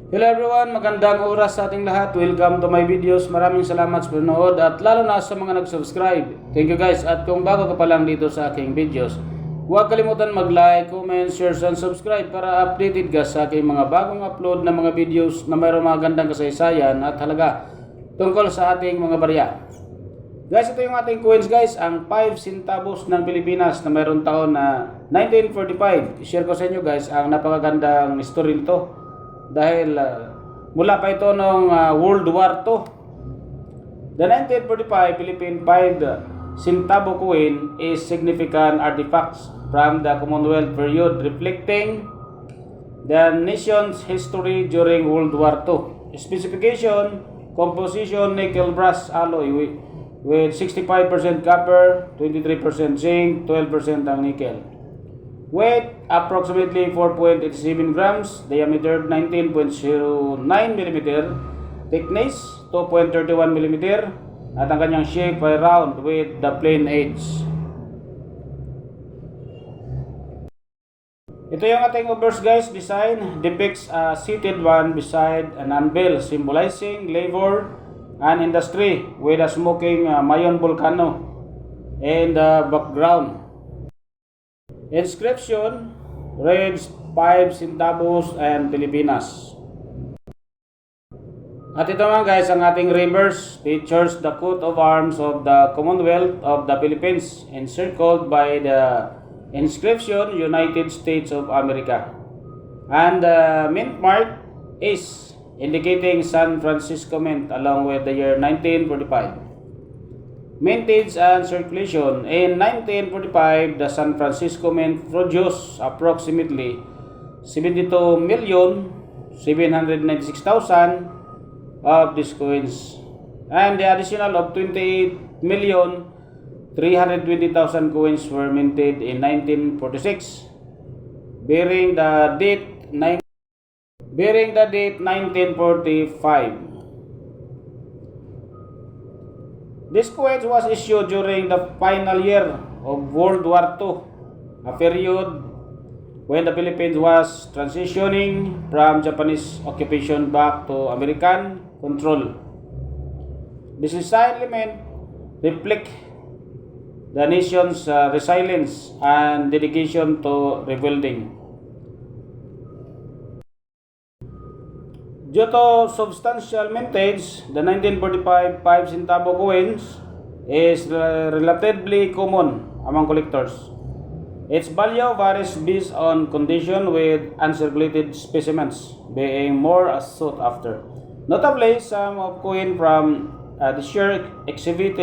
Hello everyone, magandang oras sa ating lahat. Welcome to my videos. Maraming salamat sa panonood at lalo na sa mga nag-subscribe. Thank you guys. At kung bago ka pa lang dito sa aking videos, huwag kalimutan mag-like, comment, share, and subscribe para updated ka sa aking mga bagong upload na mga videos na mayroong mga gandang kasaysayan at halaga tungkol sa ating mga barya. Guys, ito yung ating coins guys, ang 5 centavos ng Pilipinas na mayroong taon na 1945. I-share ko sa inyo guys ang napakagandang story nito. Dahil mula pa ito noong World War II. The 1945 Philippine 5 centavo coin is significant artifacts from the Commonwealth period reflecting the nation's history during World War II. Specification, composition, nickel brass alloy with 65% copper, 23% zinc, 12% ang nickel. Weight approximately 4.87 grams, diameter 19.09 mm, thickness 2.31 mm, at ang kanyang shape ay round with the plain edge. Ito yung ating obverse guys, design depicts a seated one beside an anvil symbolizing labor and industry with a smoking Mayon volcano in the background. Inscription reads 5 centavos and Pilipinas. At ito nga guys, ang ating reverse features the coat of arms of the Commonwealth of the Philippines encircled by the inscription United States of America. And the mint mark is indicating San Francisco Mint along with the year 1945. Mintage and circulation. In 1945, the San Francisco Mint produced approximately 72,796,000 of these coins, and the additional of 28,320,000 coins were minted in 1946, bearing the date 1945. This coin was issued during the final year of World War II, a period when the Philippines was transitioning from Japanese occupation back to American control. This design element reflect the nation's resilience and dedication to rebuilding. Due to substantial mintage, the 1945 5 centavo coins is relatively common among collectors. Its value varies based on condition, with uncirculated specimens being more sought after. Notably, some of coin from this year exhibit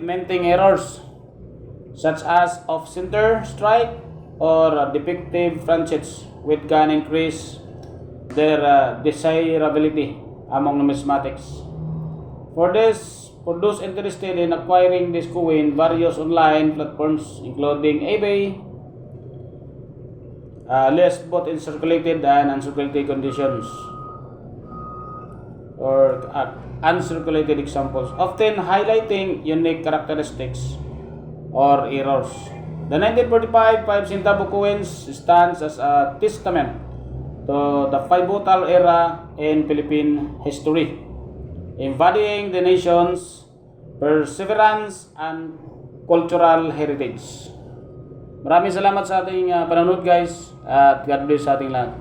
minting errors, such as off-center strike or defective franchise, which can increase their desirability among numismatics. For those interested in acquiring this coin, various online platforms including eBay list both in circulated and uncirculated conditions or uncirculated examples, often highlighting unique characteristics or errors. The 1945 5 centavo coins stands as a testament to the pivotal era in Philippine history, embodying the nation's perseverance and cultural heritage. Maraming salamat sa ating panonood guys, at God bless sa ating lahat.